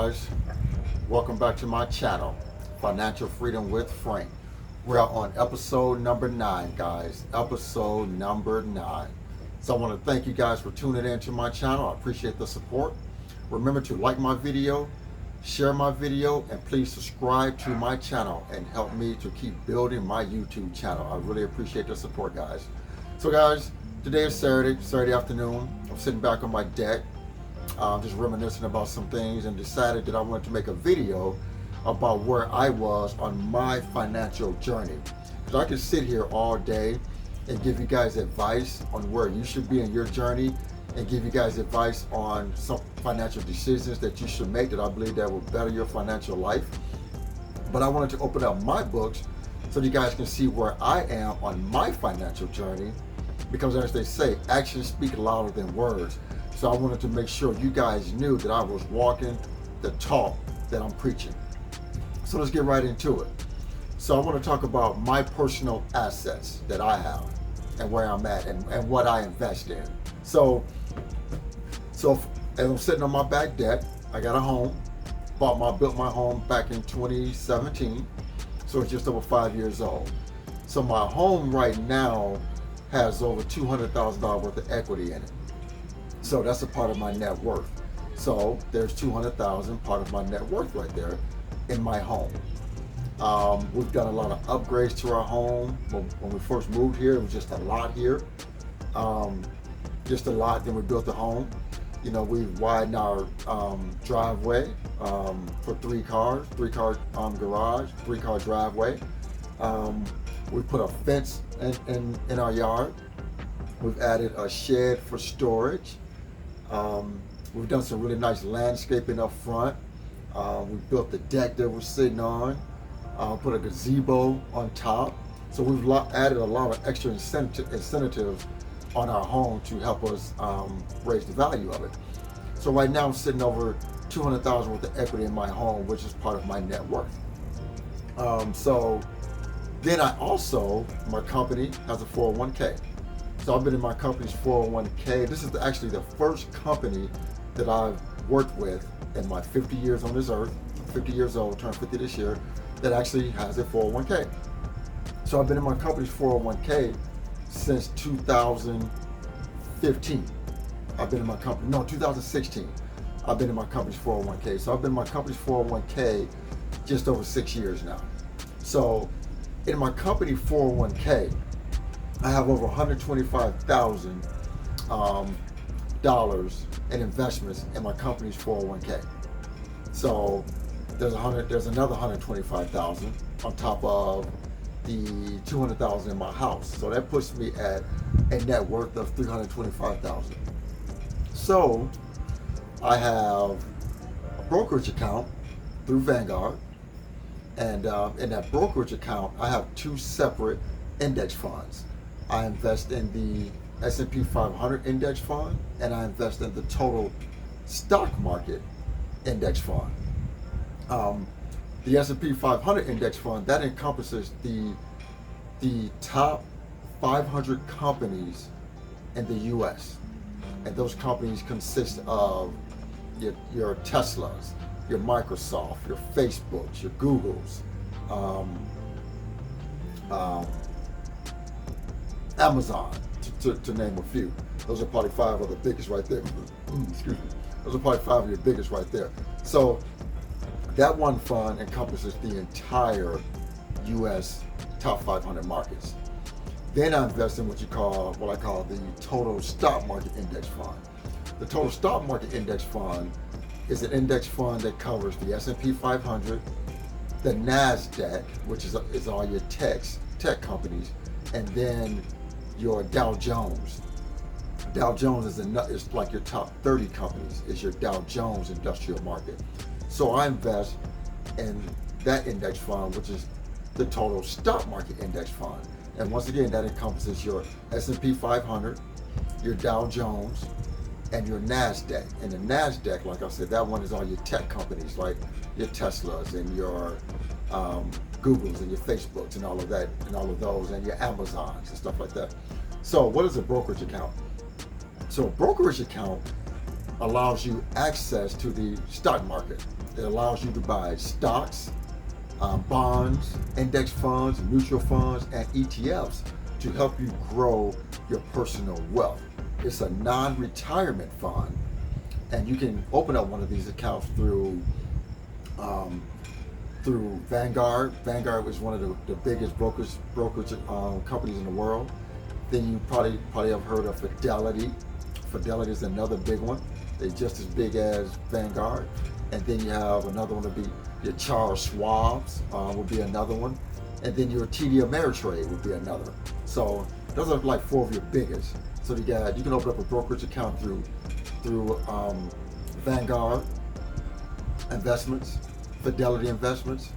guys, welcome back to my channel, Financial Freedom with Frank. We're on episode number 9, guys, episode number 9. So I want to thank you guys for tuning in to my channel. I appreciate the support. Remember to like my video, share my video, and please subscribe to my channel and help me to keep building my YouTube channel. I really appreciate the support, guys. So guys, today is Saturday afternoon. I'm sitting back on my deck, just reminiscing about some things, and decided that I wanted to make a video about where I was on my financial journey. Because I could sit here all day and give you guys advice on where you should be in your journey, and give you guys advice on some financial decisions that you should make that I believe that will better your financial life. But I wanted to open up my books so you guys can see where I am on my financial journey, because as they say, actions speak louder than words. So I wanted to make sure you guys knew that I was walking the talk that I'm preaching. So let's get right into it. So I want to talk about my personal assets that I have and where I'm at and what I invest in. So as I'm sitting on my back deck, I got a home. Built my home back in 2017. So it's just over 5 years old. So my home right now has over $200,000 worth of equity in it. So that's a part of my net worth. So there's $200,000, part of my net worth right there in my home. We've done a lot of upgrades to our home. When we first moved here, it was just a lot here. Just a lot. Then we built the home. You know, we've widened our driveway for 3 cars, 3-car garage, 3-car driveway. We put a fence in our yard. We've added a shed for storage. We've done some really nice landscaping up front. We built the deck that we're sitting on. Put a gazebo on top. So we've added a lot of extra incentives on our home to help us raise the value of it. So right now I'm sitting over $200,000 worth of equity in my home, which is part of my net worth. So then my company has a 401k. So I've been in my company's 401k. This is actually the first company that I've worked with in my 50 years on this earth. I'm 50 years old, turned 50 this year, that actually has a 401k. So I've been in my company's 401k since 2015. 2016. I've been in my company's 401k. So I've been in my company's 401k just over 6 years now. So in my company 401k, I have over $125,000 in investments in my company's 401k. So there's another $125,000 on top of the $200,000 in my house. So that puts me at a net worth of $325,000. So I have a brokerage account through Vanguard, and in that brokerage account, I have 2 separate index funds. I invest in the S&P 500 index fund, and I invest in the total stock market index fund. The S&P 500 index fund, that encompasses the top 500 companies in the U.S. And those companies consist of your Teslas, your Microsoft, your Facebooks, your Googles, Amazon, to name a few. Those are probably 5 of the biggest right there. Excuse me. Those are probably 5 of your biggest right there. So that one fund encompasses the entire U.S. top 500 markets. Then I invest in what I call the total stock market index fund. The total stock market index fund is an index fund that covers the S&P 500, the NASDAQ, which is all your tech companies, and then your Dow Jones. Dow Jones is like your top 30 companies, is your Dow Jones Industrial Market. So I invest in that index fund, which is the total stock market index fund. And once again, that encompasses your S&P 500, your Dow Jones, and your NASDAQ. And the NASDAQ, like I said, that one is all your tech companies, like your Teslas and your Googles and your Facebooks and all of that, and all of those, and your Amazons and stuff like that. So what is a brokerage account? So a brokerage account allows you access to the stock market. It allows you to buy stocks, bonds, index funds, mutual funds, and ETFs to help you grow your personal wealth. It's a non-retirement fund, and you can open up one of these accounts through Vanguard. Vanguard is one of the biggest brokerage companies in the world. Then you probably have heard of Fidelity. Fidelity is another big one. They're just as big as Vanguard. And then you have another one would be your Charles Schwab's would be another one. And then your TD Ameritrade would be another. So those are like four of your biggest. So you can open up a brokerage account through Vanguard Investments, Fidelity Investments,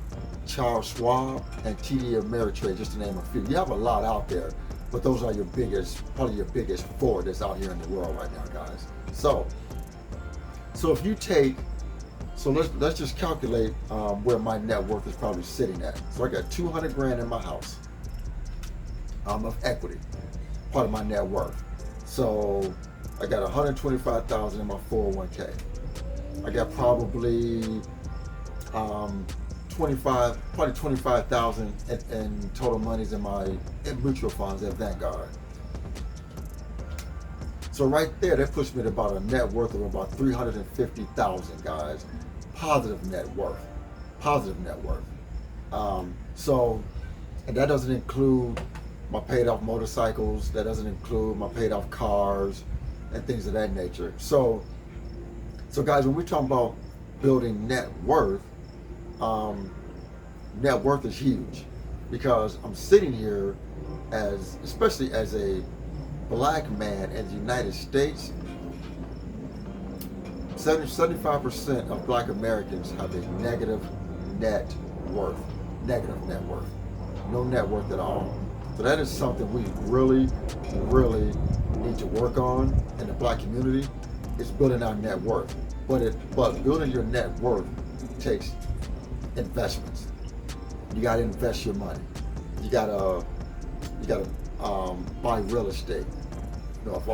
Charles Schwab, and TD Ameritrade, just to name a few. You have a lot out there, but those are your biggest, probably your biggest four that's out here in the world right now, guys. So if you take, let's just calculate where my net worth is probably sitting at. So I got 200 grand in my house of equity, part of my net worth. So I got 125,000 in my 401k. I got probably 25,000 in total monies in mutual funds at Vanguard. So right there, that puts me at about a net worth of about 350,000, guys. Positive net worth. And that doesn't include my paid off motorcycles. That doesn't include my paid off cars and things of that nature. So guys, when we're talking about building net worth is huge, because I'm sitting here especially as a black man in the United States. 75% of black Americans have a negative net worth. No net worth at all. So that is something we really, really need to work on in the black community, is building our net worth. But building your net worth takes investments. You got to invest your money. You gotta buy real estate. You know, if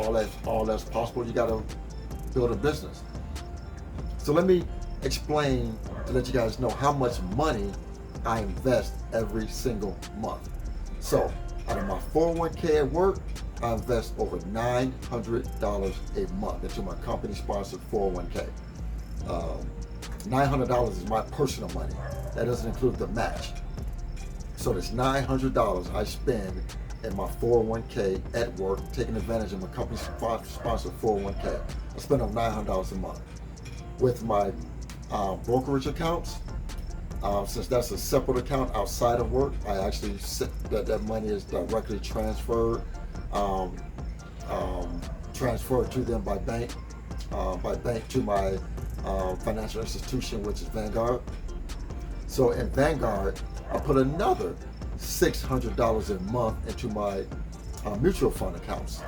all that's possible, you gotta build a business. So let me explain to let you guys know how much money I invest every single month. So out of my 401k at work, I invest over $900 a month into my company-sponsored 401k. $900 is my personal money. That doesn't include the match. So there's $900 I spend in my 401k at work, taking advantage of my company-sponsored 401k. I spend over $900 a month. With my brokerage accounts, since that's a separate account outside of work, I actually that money is directly transferred to them by bank to my financial institution, which is Vanguard. So in Vanguard, I put another $600 a month into my mutual fund accounts.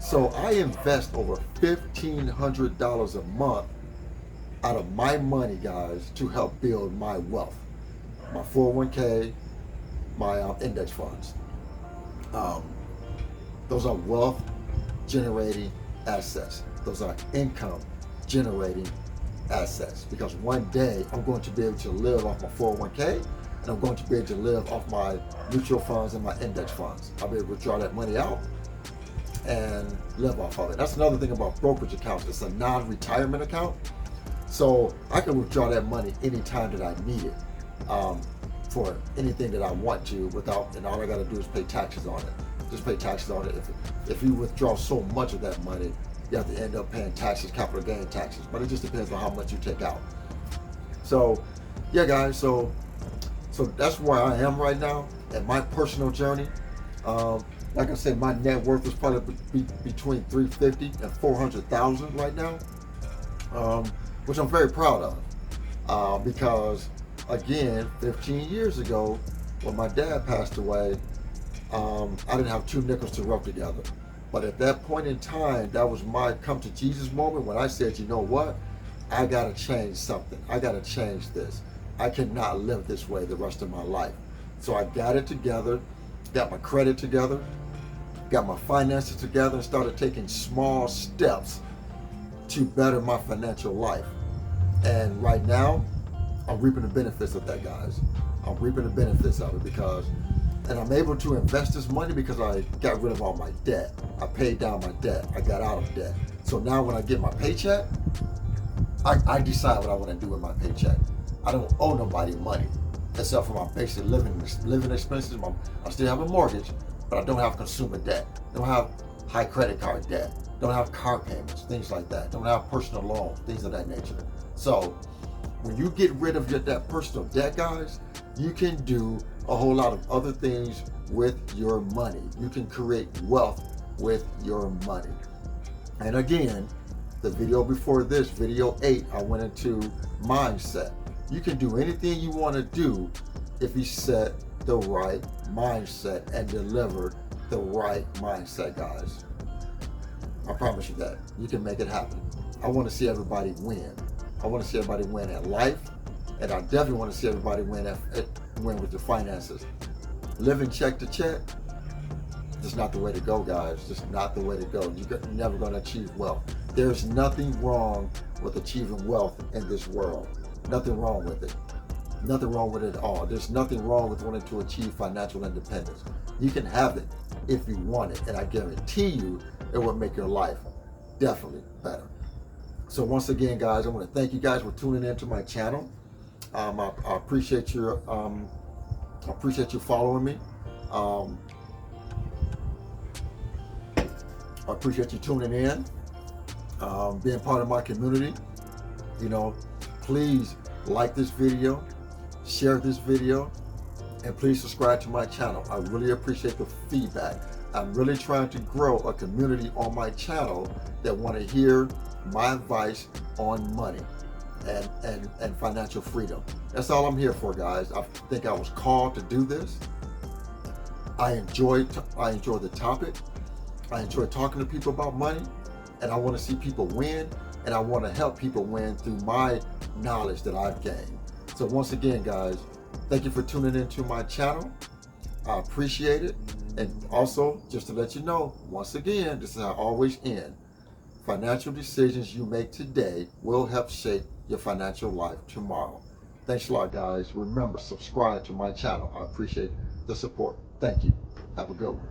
So I invest over $1,500 a month out of my money, guys, to help build my wealth. My 401k, my index funds. Those are wealth generating assets. Those are income generating assets, because one day I'm going to be able to live off my 401k, and I'm going to be able to live off my mutual funds and my index funds. I'll be able to withdraw that money out and live off of it. That's another thing about brokerage accounts. It's a non-retirement account. So I can withdraw that money anytime that I need it, for anything that I want to, and all I got to do is pay taxes on it. Just pay taxes on it. If you withdraw so much of that money, you have to end up paying taxes, capital gain taxes. But it just depends on how much you take out. So, yeah, guys. So that's where I am right now in my personal journey. Like I said, my net worth is probably between $350,000 and $400,000 right now. Which I'm very proud of, because again, 15 years ago, when my dad passed away, I didn't have two nickels to rub together. But at that point in time, that was my come to Jesus moment, when I said, you know what, I gotta change something. I gotta change this. I cannot live this way the rest of my life. So I got it together, got my credit together, got my finances together, and started taking small steps to better my financial life. And right now, I'm reaping the benefits of that, guys. I'm reaping the benefits of it and I'm able to invest this money because I got rid of all my debt. I paid down my debt. I got out of debt. So now when I get my paycheck, I decide what I want to do with my paycheck. I don't owe nobody money except for my basic living expenses. I still have a mortgage, but I don't have consumer debt. Don't have high credit card debt. Don't have car payments, things like that. Don't have personal loans, things of that nature. So when you get rid of that personal debt, guys, you can do a whole lot of other things with your money. You can create wealth with your money. And again, the video before this, video 8, I went into mindset. You can do anything you want to do if you set the right mindset and deliver the right mindset, guys. I promise you that. You can make it happen. I want to see everybody win. I want to see everybody win at life, and I definitely want to see everybody win with the finances. Living check to check, just not the way to go, guys. Just not the way to go. You're never going to achieve wealth. There's nothing wrong with achieving wealth in this world. Nothing wrong with it. Nothing wrong with it at all. There's nothing wrong with wanting to achieve financial independence. You can have it if you want it, and I guarantee you it will make your life definitely better. So once again, guys, I want to thank you guys for tuning into my channel. I appreciate your following me. I appreciate you tuning in, being part of my community. Please like this video, share this video, and please subscribe to my channel. I really appreciate the feedback. I'm really trying to grow a community on my channel that want to hear my advice on money and financial freedom. That's all I'm here for, guys. I think I was called to do this. I enjoy the topic. I enjoy talking to people about money, and I want to see people win, and I want to help people win through my knowledge that I've gained. So once again, guys, thank you for tuning into my channel. I appreciate it. And also, just to let you know, once again, this is how I always end. Financial decisions you make today will help shape your financial life tomorrow. Thanks a lot, guys. Remember, subscribe to my channel. I appreciate the support. Thank you. Have a good one.